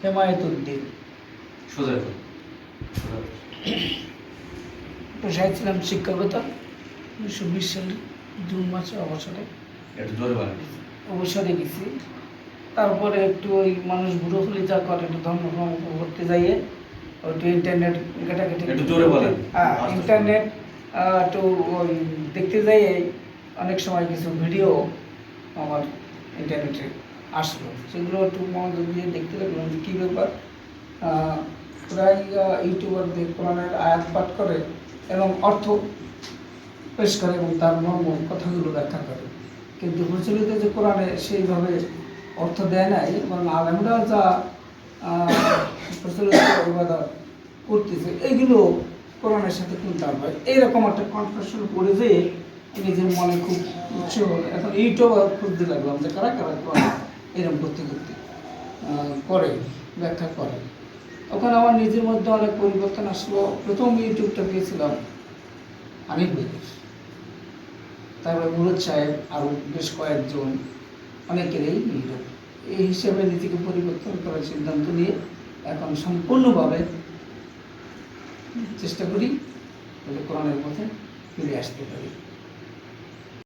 হেমায়েতুদ্দিন সোজা পেশায় ছিলাম শিক্ষকতা। 1920 সালের জুন মাসে একটু জোরে বলেন। অবসরে গেছি। তারপরে একটু ওই মানুষ বুড়ো হলে যা করে একটু ধর্ম করতে যাইয়ে একটু ইন্টারনেট ঘাটাঘাটি একটু জোরে বলেন। ইন্টারনেট একটু ওই দেখতে যাই অনেক সময় কিছু ভিডিও আমার ইন্টারনেটে আসলো, সেগুলো একটু মনোযোগ দিয়ে দেখতে লাগলাম যে কী ব্যাপার। প্রায় ইউটিউবারদের কোরআনের আয়াত পাঠ করে এবং অর্থ পেশ করে এবং তার মর্ম কথাগুলো ব্যাখ্যা করে, কিন্তু প্রচলিত যে কোরআনে সেইভাবে অর্থ দেয় নাই এবং আলেমরা যা প্রচলিত ইবাদত করতেছে এইগুলো কোরআনের সাথে কোনটা হয়, এইরকম একটা কনফিউশন পড়ে যেয়ে নিজের মনে খুব উৎসাহ হলো। এখন ইউটিউব খুঁজতে লাগলাম যে কারা কারা কোরআন এরকম করতে করতে করে ব্যাখ্যা করে। তখন আমার নিজের মধ্যে অনেক পরিবর্তন আসলো। প্রথম ইউটিউবটা পেয়েছিলাম হানিফ ভাইয়ের, তারপরে মুরুদ সাহেব, আরও বেশ কয়েকজন, অনেকেরই ইউটিউব। এই হিসেবে নিজেকে পরিবর্তন করার সিদ্ধান্ত নিয়ে এখন সম্পূর্ণভাবে চেষ্টা করি যাতে কোরআনের পথে ফিরে আসতে পারি।